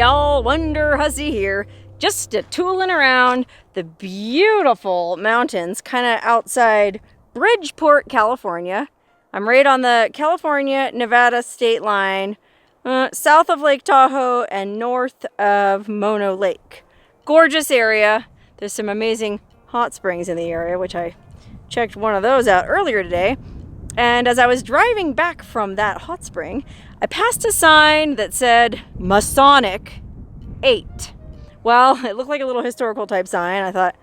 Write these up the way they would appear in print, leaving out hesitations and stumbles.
y'all, Wonderhussy here. Just tooling around the beautiful mountains kind of outside Bridgeport, California. I'm right on the California-Nevada state line, south of Lake Tahoe and north of Mono Lake. Gorgeous area. There's some amazing hot springs in the area, which I checked one of those out earlier today. And as I was driving back from that hot spring, I passed a sign that said Masonic 8. Well, it looked like a little historical type sign. I thought,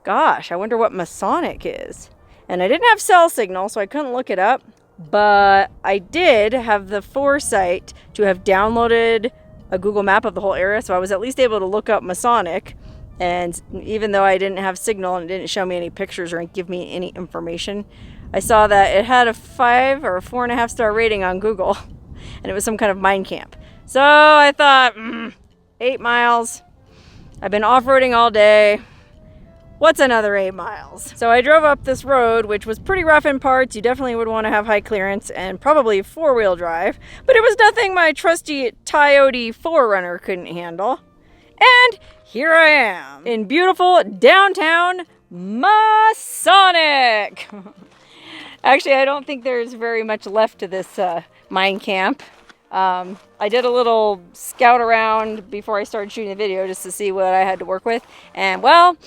gosh, I wonder what Masonic is. And I didn't have cell signal, so I couldn't look it up. But I did have the foresight to have downloaded a Google map of the whole area, so I was at least able to look up Masonic. And even though I didn't have signal and it didn't show me any pictures or give me any information, I saw that it had a 5 or a 4.5 star rating on Google, and it was some kind of mine camp. So I thought, 8 miles. I've been off-roading all day. What's another 8 miles? So I drove up this road, which was pretty rough in parts. You definitely would want to have high clearance and probably 4-wheel drive, but it was nothing my trusty Toyota 4Runner couldn't handle. And here I am in beautiful downtown Masonic. Actually, I don't think there's very much left to this mine camp. I did a little scout around before I started shooting the video just to see what I had to work with. And well,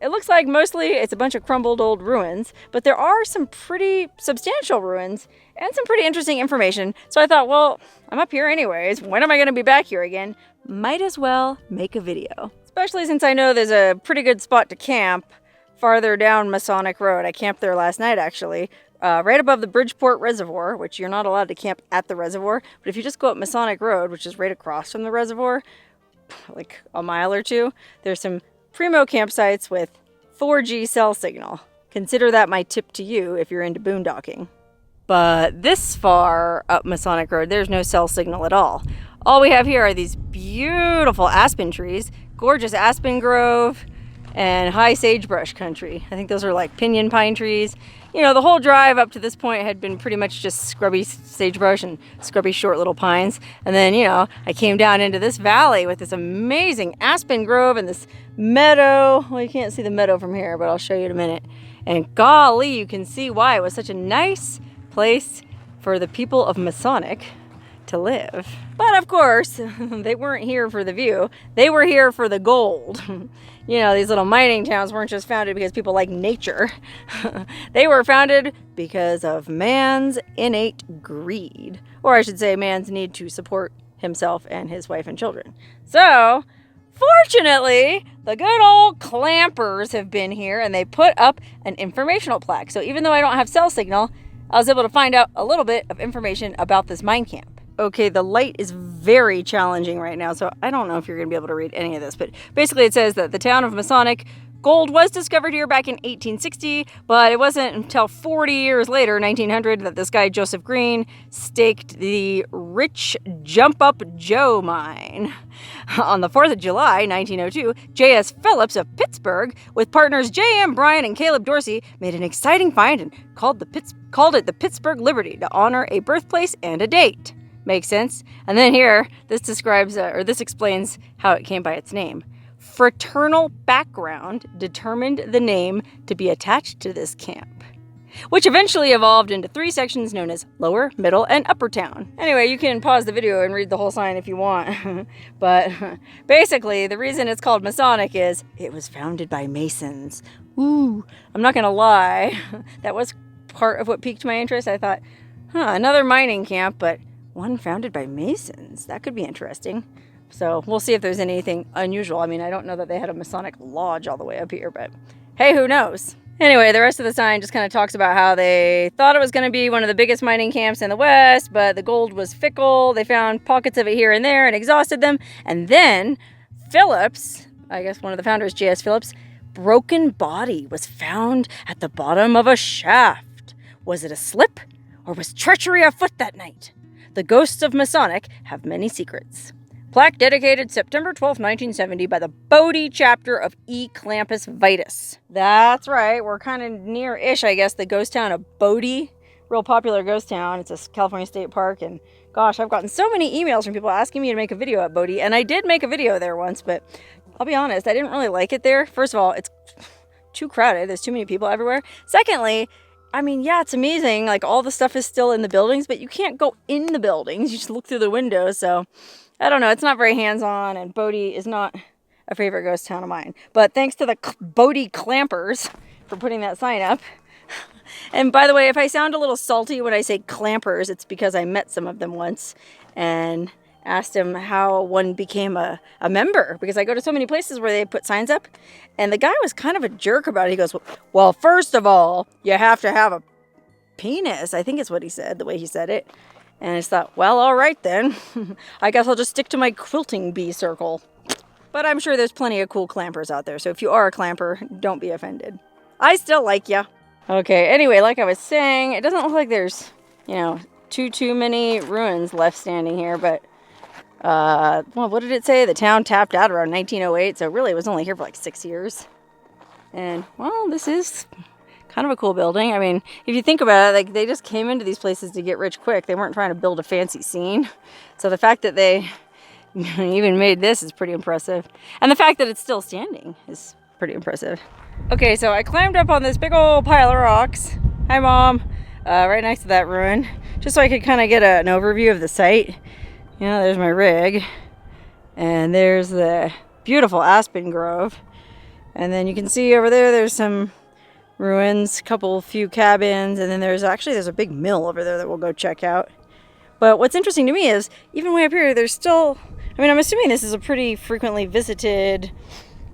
it looks like mostly it's a bunch of crumbled old ruins, but there are some pretty substantial ruins and some pretty interesting information. So I thought, well, I'm up here anyways. When am I going to be back here again? Might as well make a video. Especially since I know there's a pretty good spot to camp farther down Masonic Road. I camped there last night, actually, right above the Bridgeport Reservoir, which you're not allowed to camp at the reservoir. But if you just go up Masonic Road, which is right across from the reservoir, like a mile or two, there's some primo campsites with 4G cell signal. Consider that my tip to you if you're into boondocking. But this far up Masonic Road, there's no cell signal at all. All we have here are these beautiful aspen trees, gorgeous aspen grove, and high sagebrush country. I think those are like pinyon pine trees. You know, the whole drive up to this point had been pretty much just scrubby sagebrush and scrubby short little pines. And then, you know, I came down into this valley with this amazing aspen grove and this meadow. Well, you can't see the meadow from here, but I'll show you in a minute. And golly, you can see why it was such a nice place for the people of Masonic to live. But of course, they weren't here for the view. They were here for the gold. You know, these little mining towns weren't just founded because people like nature. They were founded because of man's innate greed. Or I should say, man's need to support himself and his wife and children. So, fortunately, the good old clampers have been here and they put up an informational plaque. So even though I don't have cell signal, I was able to find out a little bit of information about this mine camp. Okay, the light is very challenging right now, so I don't know if you're going to be able to read any of this, but basically it says that the town of Masonic, gold was discovered here back in 1860, but it wasn't until 40 years later, 1900, that this guy Joseph Green staked the Rich Jump Up Joe mine. On the 4th of July, 1902, J.S. Phillips of Pittsburgh, with partners J.M. Bryan and Caleb Dorsey, made an exciting find and called it the Pittsburgh Liberty to honor a birthplace and a date. Makes sense? And then here, this describes, this explains how it came by its name. Fraternal background determined the name to be attached to this camp, which eventually evolved into 3 sections known as Lower, Middle, and Upper Town. Anyway, you can pause the video and read the whole sign if you want. But basically, the reason it's called Masonic is it was founded by Masons. Ooh, I'm not gonna lie. That was part of what piqued my interest. I thought, another mining camp, but one founded by Masons. That could be interesting. So we'll see if there's anything unusual. I mean, I don't know that they had a Masonic lodge all the way up here, but hey, who knows? Anyway, the rest of the sign just kind of talks about how they thought it was going to be one of the biggest mining camps in the West, but the gold was fickle. They found pockets of it here and there and exhausted them. And then Phillips, I guess one of the founders, J.S. Phillips, broken body was found at the bottom of a shaft. Was it a slip, or was treachery afoot that night? The ghosts of Masonic have many secrets. Plaque dedicated September 12, 1970 by the Bodie chapter of E. Clampus Vitus. That's right, we're kind of near-ish, I guess, the ghost town of Bodie. Real popular ghost town. It's a California state park and Gosh, I've gotten so many emails from people asking me to make a video at Bodie, and I did make a video there once, but I'll be honest, I didn't really like it there. First of all, it's too crowded. There's too many people everywhere. Secondly, I mean, yeah, it's amazing. Like, all the stuff is still in the buildings, but you can't go in the buildings. You just look through the windows. So, I don't know. It's not very hands-on, and Bodie is not a favorite ghost town of mine. But thanks to the Bodie clampers for putting that sign up. And by the way, if I sound a little salty when I say clampers, it's because I met some of them once and asked him how one became a member, because I go to so many places where they put signs up, and the guy was kind of a jerk about it. He goes, well, first of all, you have to have a penis. I think it's what he said, the way he said it. And I just thought, well, all right then. I guess I'll just stick to my quilting bee circle. But I'm sure there's plenty of cool clampers out there, so if you are a clamper, don't be offended. I still like ya. Okay, anyway, like I was saying, it doesn't look like there's, you know, too many ruins left standing here, but well, what did it say? The town tapped out around 1908, so really it was only here for like 6 years. And, well, this is kind of a cool building. I mean, if you think about it, like, they just came into these places to get rich quick. They weren't trying to build a fancy scene. So the fact that they even made this is pretty impressive. And the fact that it's still standing is pretty impressive. Okay, so I climbed up on this big old pile of rocks. Hi, Mom. Right next to that ruin, just so I could kind of get an overview of the site. You know, there's my rig, and there's the beautiful aspen grove, and then you can see over there there's some ruins, few cabins, and then there's a big mill over there that we'll go check out. But what's interesting to me is, even way up here, there's still, I mean, I'm assuming this is a pretty frequently visited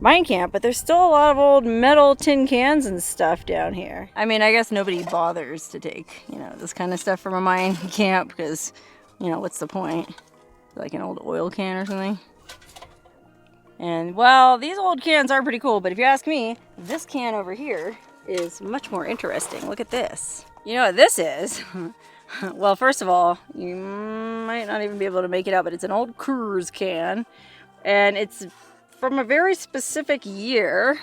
mine camp, but there's still a lot of old metal tin cans and stuff down here. I mean, I guess nobody bothers to take, you know, this kind of stuff from a mine camp because, you know, what's the point? Like an old oil can or something. And, well, these old cans are pretty cool, but if you ask me, this can over here is much more interesting. Look at this. You know what this is? Well, first of all, you might not even be able to make it out, but it's an old Coors can, and it's from a very specific year.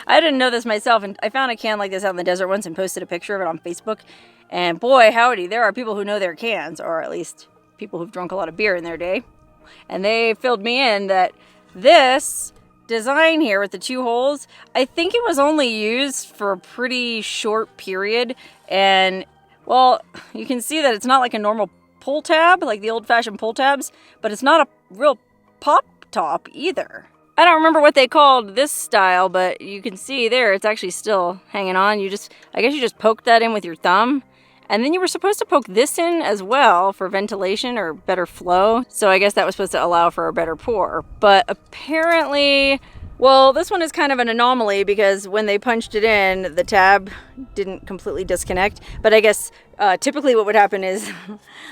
I didn't know this myself, and I found a can like this out in the desert once and posted a picture of it on Facebook, and boy howdy, there are people who know their cans, or at least people who've drunk a lot of beer in their day, and they filled me in that this design here with the 2 holes, I think it was only used for a pretty short period, and well, you can see that it's not like a normal pull tab, like the old-fashioned pull tabs, but it's not a real pop top either. I don't remember what they called this style, but you can see there it's actually still hanging on. I guess you just poked that in with your thumb, and then you were supposed to poke this in as well for ventilation or better flow. So I guess that was supposed to allow for a better pour. But apparently, well, this one is kind of an anomaly because when they punched it in, the tab didn't completely disconnect. But I guess typically what would happen is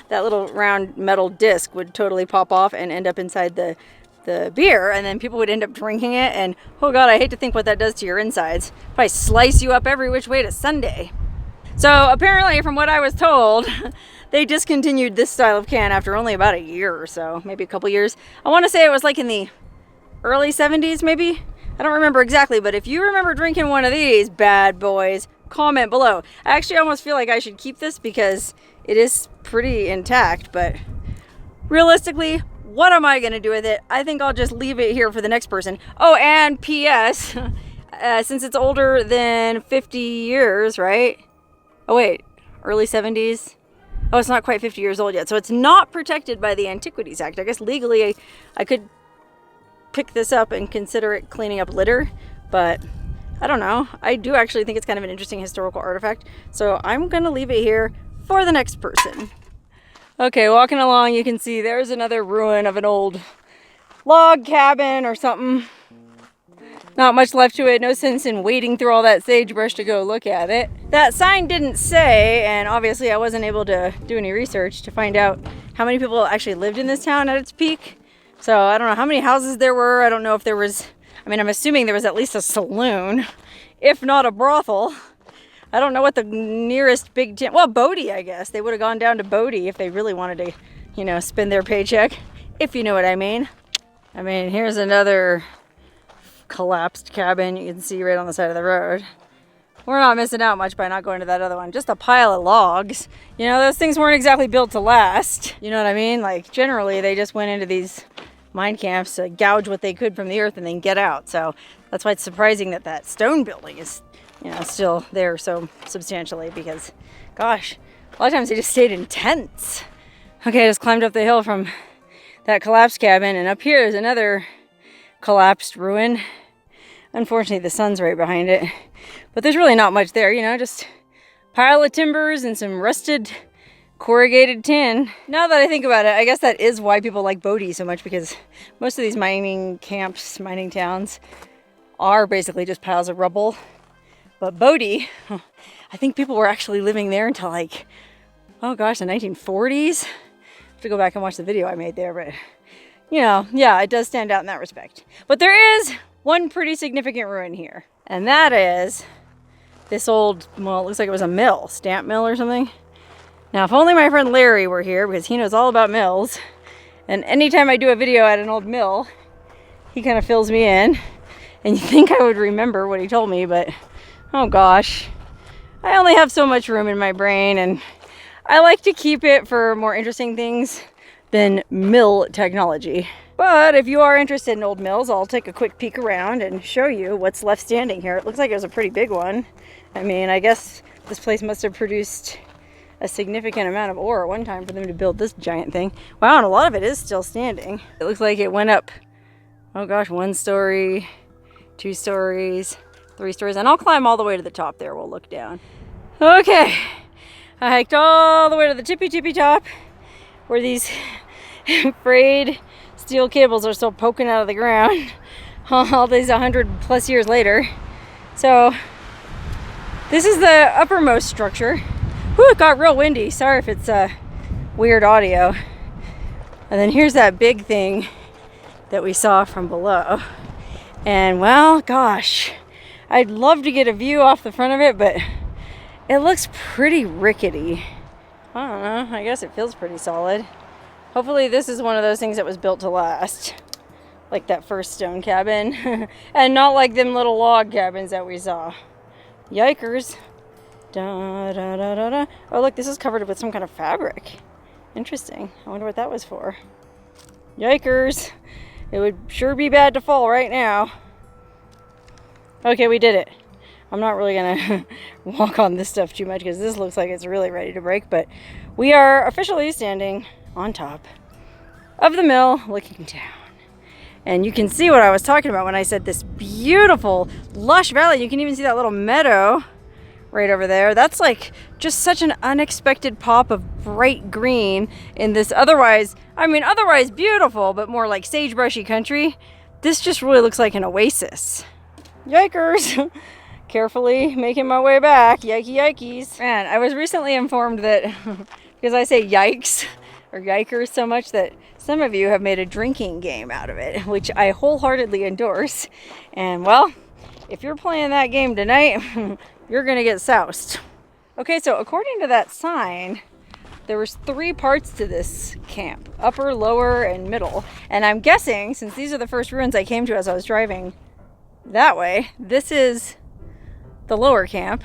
that little round metal disc would totally pop off and end up inside the beer, and then people would end up drinking it, and oh god, I hate to think what that does to your insides. Probably slice you up every which way to Sunday. So apparently, from what I was told, they discontinued this style of can after only about a year or so, maybe a couple years. I want to say it was like in the early 70s, maybe? I don't remember exactly, but if you remember drinking one of these bad boys, comment below. I actually almost feel like I should keep this because it is pretty intact, but realistically, what am I going to do with it? I think I'll just leave it here for the next person. Oh, and P.S. Since it's older than 50 years, right? Oh, wait. Early 70s? Oh, it's not quite 50 years old yet. So it's not protected by the Antiquities Act. I guess legally I could pick this up and consider it cleaning up litter. But I don't know. I do actually think it's kind of an interesting historical artifact. So I'm going to leave it here for the next person. Okay, walking along, you can see there's another ruin of an old log cabin or something. Not much left to it. No sense in wading through all that sagebrush to go look at it. That sign didn't say, and obviously I wasn't able to do any research to find out how many people actually lived in this town at its peak. So I don't know how many houses there were. I don't know if there was, I mean, I'm assuming there was at least a saloon, if not a brothel. I don't know what the nearest big town, well, Bodie, I guess. They would have gone down to Bodie if they really wanted to, you know, spend their paycheck, if you know what I mean. I mean, here's another collapsed cabin you can see right on the side of the road. we're not missing out much by not going to that other one. Just a pile of logs. You know, those things weren't exactly built to last. You know what I mean? Like, generally, they just went into these mine camps to gouge what they could from the earth and then get out. So that's why it's surprising that that stone building is, you know, still there so substantially, because, gosh, a lot of times they just stayed in tents. Okay, I just climbed up the hill from that collapsed cabin, and up here is another collapsed ruin. Unfortunately, the sun's right behind it. But there's really not much there, you know, just pile of timbers and some rusted corrugated tin. Now that I think about it, I guess that is why people like Bodie so much, because most of these mining camps, mining towns, are basically just piles of rubble. But Bodie, I think people were actually living there until like, oh gosh, the 1940s. I have to go back and watch the video I made there, but you know, yeah, it does stand out in that respect. But there is one pretty significant ruin here, and that is this old, well, it looks like it was a mill, stamp mill or something. Now, if only my friend Larry were here, because he knows all about mills, and anytime I do a video at an old mill, he kind of fills me in, and you think I would remember what he told me, but oh gosh, I only have so much room in my brain, and I like to keep it for more interesting things than mill technology. But if you are interested in old mills, I'll take a quick peek around and show you what's left standing here. It looks like it was a pretty big one. I mean, I guess this place must have produced a significant amount of ore at one time for them to build this giant thing. Wow, and a lot of it is still standing. It looks like it went up, oh gosh, 1 story, 2 stories, 3 stories, and I'll climb all the way to the top there. We'll look down. Okay, I hiked all the way to the tippy top where these frayed steel cables are still poking out of the ground all these 100+ years later. So this is the uppermost structure. Whew, it got real windy. Sorry if it's weird audio. And then here's that big thing that we saw from below. And well, gosh, I'd love to get a view off the front of it, but it looks pretty rickety. I don't know, I guess it feels pretty solid. Hopefully this is one of those things that was built to last, like that first stone cabin, and not like them little log cabins that we saw. Yikers. Da, da, da, da, da. Oh look, this is covered with some kind of fabric. Interesting. I wonder what that was for. Yikers. It would sure be bad to fall right now. Okay, we did it. I'm not really gonna walk on this stuff too much because this looks like it's really ready to break, but we are officially standing on top of the mill looking down. And you can see what I was talking about when I said this beautiful lush valley. You can even see that little meadow right over there. That's like just such an unexpected pop of bright green in this otherwise beautiful, but more like sagebrushy country. This just really looks like an oasis. Yikers. Carefully making my way back. Yikey yikeys. Man, I was recently informed that, because I say yikes or yikers so much, that some of you have made a drinking game out of it, which I wholeheartedly endorse. And well, if you're playing that game tonight, you're gonna get soused. Okay, so according to that sign, there was 3 parts to this camp: upper, lower, and middle. And I'm guessing, since these are the first ruins I came to as I was driving that way, this is the lower camp.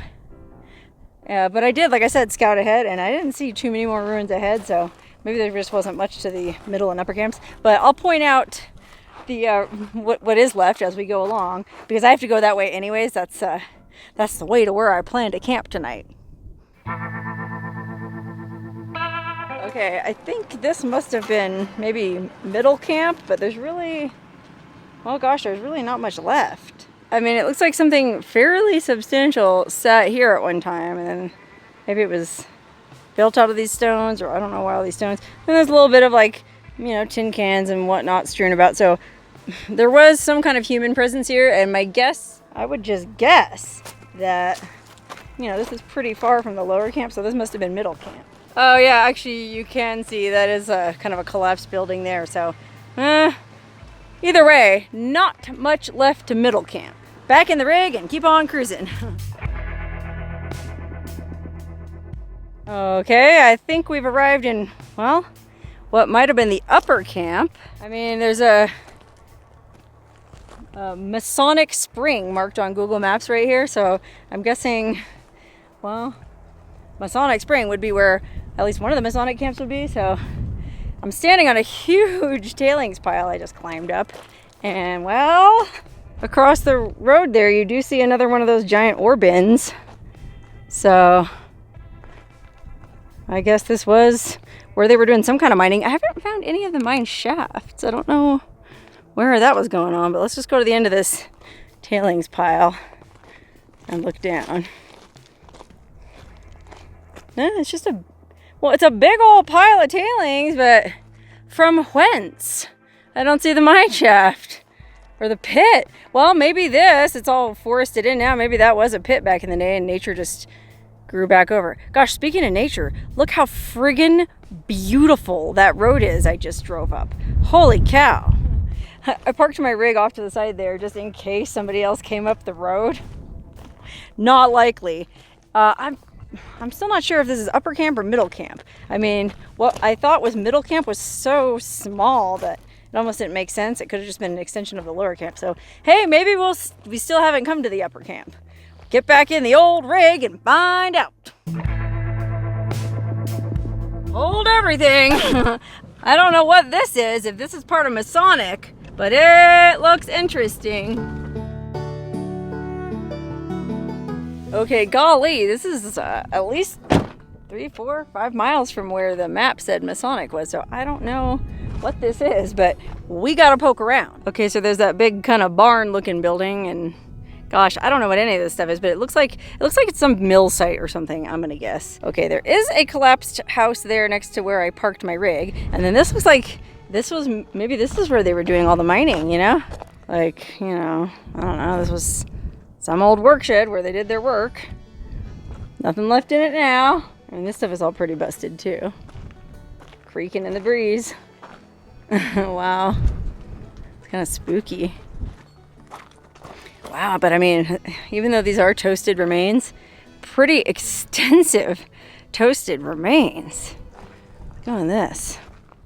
But I did, like I said, scout ahead, and I didn't see too many more ruins ahead, so maybe there just wasn't much to the middle and upper camps. But I'll point out the what is left as we go along, because I have to go that way anyways. That's the way to where I plan to camp tonight. Okay, I think this must have been maybe middle camp, but there's really, oh gosh, there's really not much left. I mean, it looks like something fairly substantial sat here at one time, and then maybe it was built out of these stones, or I don't know why all these stones. And there's a little bit of, like, you know, tin cans and whatnot strewn about. So there was some kind of human presence here, and my guess, I would just guess that, you know, this is pretty far from the lower camp, so this must have been middle camp. Oh yeah, actually you can see that is a kind of a collapsed building there. So either way, not much left to middle camp. Back in the rig and keep on cruising. Okay, I think we've arrived in, well, what might have been the upper camp. I mean, there's a Masonic Spring marked on Google Maps right here. So I'm guessing, well, Masonic Spring would be where at least one of the Masonic camps would be. So I'm standing on a huge tailings pile I just climbed up. And well, across the road there, you do see another one of those giant ore bins. So I guess this was where they were doing some kind of mining. I haven't found any of the mine shafts. I don't know where that was going on, but let's just go to the end of this tailings pile and look down. It's just it's a big old pile of tailings, but from whence? I don't see the mine shaft or the pit. Well, maybe it's all forested in now. Maybe that was a pit back in the day and nature just grew back over. Gosh, speaking of nature, look how friggin' beautiful that road is I just drove up. Holy cow. I parked my rig off to the side there just in case somebody else came up the road. Not likely. I'm still not sure if this is upper camp or middle camp. I mean, what I thought was middle camp was so small that it almost didn't make sense. It could have just been an extension of the lower camp. So, hey, maybe we still haven't come to the upper camp. Get back in the old rig and find out. Hold everything. I don't know what this is, if this is part of Masonic, but it looks interesting. Okay, golly, this is at least 3, 4, 5 miles from where the map said Masonic was, so I don't know what this is, but we gotta poke around. Okay, so there's that big kind of barn looking building, and gosh, I don't know what any of this stuff is, but it looks like it's some mill site or something, I'm gonna guess. Okay, there is a collapsed house there next to where I parked my rig, and then this looks like maybe this is where they were doing all the mining, you know? Like, you know, I don't know, this was some old work shed where they did their work. Nothing left in it now. And this stuff is all pretty busted too. Creaking in the breeze. Wow. It's kind of spooky. Wow, but I mean, even though these are toasted remains, pretty extensive toasted remains. Look at this.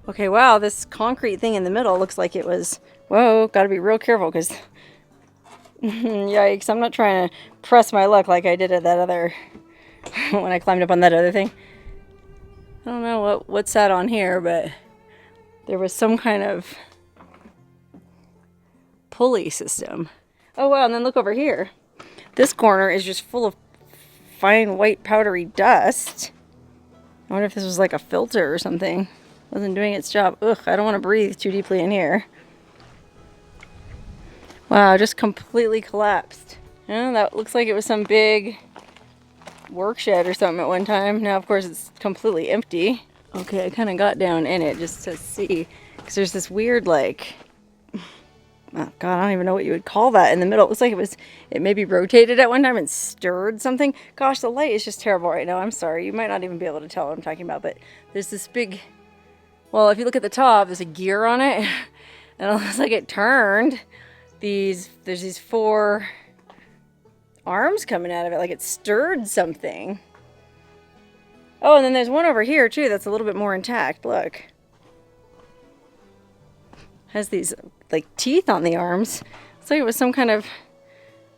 Okay, wow, this concrete thing in the middle looks like it was, whoa, gotta be real careful because yikes, I'm not trying to press my luck like I did at that other, when I climbed up on that other thing. I don't know what's that on here, but there was some kind of pulley system. Oh wow, and then look over here. This corner is just full of fine white powdery dust. I wonder if this was like a filter or something. Wasn't doing its job. Ugh, I don't want to breathe too deeply in here. Wow, just completely collapsed. Yeah, that looks like it was some big work shed or something at one time. Now, of course, it's completely empty. Okay, I kind of got down in it just to see. Because there's this weird, like, oh God, I don't even know what you would call that in the middle. It looks like it maybe rotated at one time and stirred something. Gosh, the light is just terrible right now. I'm sorry. You might not even be able to tell what I'm talking about. But there's this big, well, if you look at the top, there's a gear on it. And it looks like it turned. There's these 4 arms coming out of it, like it stirred something. Oh, and then there's one over here too that's a little bit more intact. Look, has these like teeth on the arms. It's like it was some kind of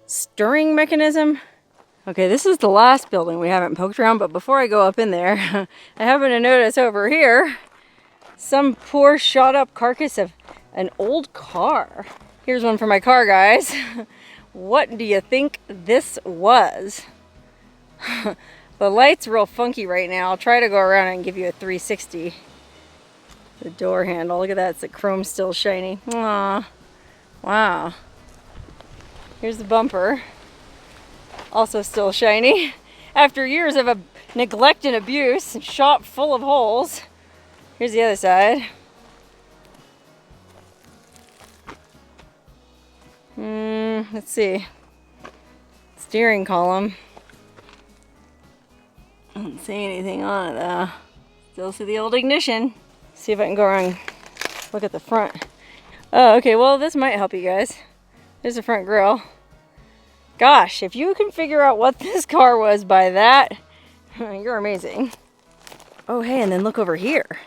stirring mechanism. Okay, this is the last building we haven't poked around, but before I go up in there, I happen to notice over here some poor shot up carcass of an old car. Here's one for my car, guys. What do you think this was? The light's real funky right now. I'll try to go around and give you a 360. The door handle, look at that, it's the chrome still shiny. Aww. Wow. Here's the bumper. Also still shiny. After years of neglect and abuse, and shop full of holes. Here's the other side. Let's see. Steering column. I don't see anything on it though. Still see the old ignition. See if I can go around and look at the front. Oh, okay, well this might help you guys. There's the front grille. Gosh, if you can figure out what this car was by that, you're amazing. Oh hey, and then look over here.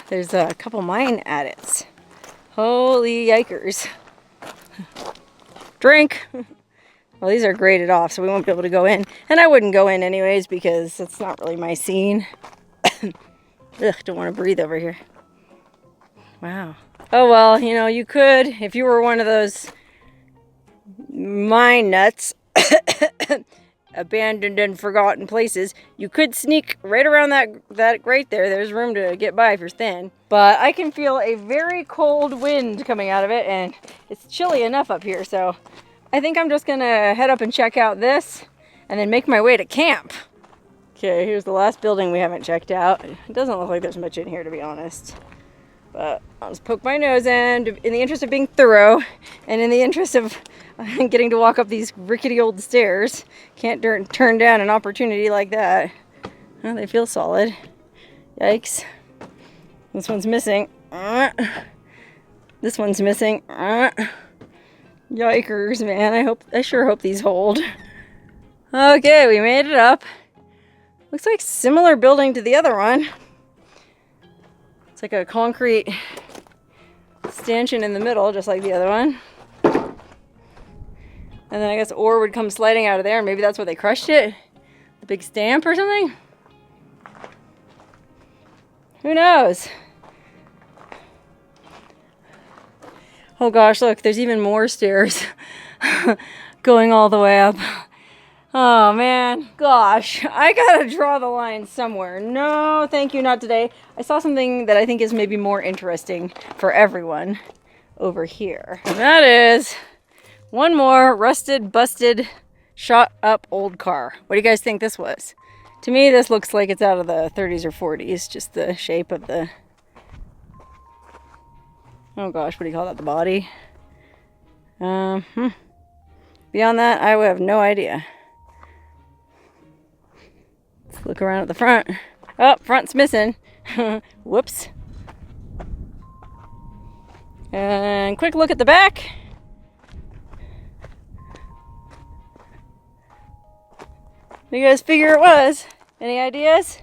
There's a couple mine adits. Holy yikers. Drink. Well, these are graded off, so we won't be able to go in. And I wouldn't go in anyways because it's not really my scene. Ugh, don't want to breathe over here. Wow. Oh, well, you know, you could, if you were one of those mine nuts, abandoned and forgotten places, you could sneak right around that grate there. There's room to get by if you're thin. But I can feel a very cold wind coming out of it, and it's chilly enough up here, so I think I'm just gonna head up and check out this and then make my way to camp. Okay, here's the last building we haven't checked out. It doesn't look like there's much in here, to be honest. But I'll just poke my nose in the interest of being thorough and in the interest of getting to walk up these rickety old stairs. Can't turn down an opportunity like that. Well, they feel solid. Yikes. This one's missing. This one's missing. Yikers, man. I sure hope these hold. Okay, we made it up. Looks like similar building to the other one. It's like a concrete stanchion in the middle, just like the other one. And then I guess ore would come sliding out of there, and maybe that's where they crushed it. The big stamp or something? Who knows? Oh gosh, look, there's even more stairs going all the way up. Oh man, gosh, I gotta draw the line somewhere. No, thank you, not today. I saw something that I think is maybe more interesting for everyone over here. And that is one more rusted, busted, shot up old car. What do you guys think this was? To me, this looks like it's out of the 30s or 40s, just the shape of the, oh gosh, what do you call that, the body? Beyond that, I would have no idea. Let's look around at the front. Oh, front's missing. Whoops. And quick look at the back. What do you guys figure it was? Any ideas?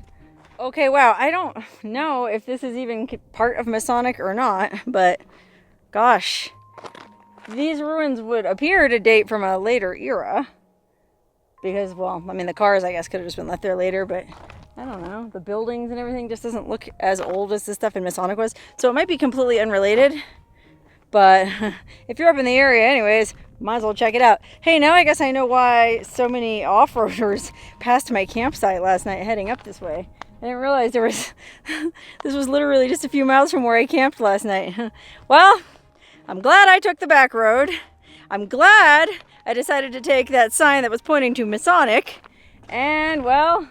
Okay, wow, I don't know if this is even part of Masonic or not, but gosh, these ruins would appear to date from a later era. Because, well, I mean, the cars, I guess, could have just been left there later, but I don't know. The buildings and everything just doesn't look as old as the stuff in Masonic was. So it might be completely unrelated. But if you're up in the area anyways, might as well check it out. Hey, now I guess I know why so many off-roaders passed my campsite last night heading up this way. I didn't realize there was... this was literally just a few miles from where I camped last night. Well, I'm glad I took the back road. I'm glad I decided to take that sign that was pointing to Masonic. And, well,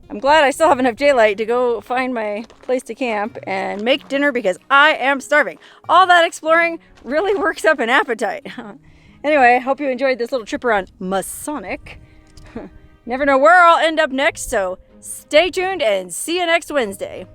I'm glad I still have enough daylight to go find my place to camp and make dinner because I am starving. All that exploring really works up an appetite. Anyway, hope you enjoyed this little trip around Masonic. Never know where I'll end up next, so stay tuned and see you next Wednesday.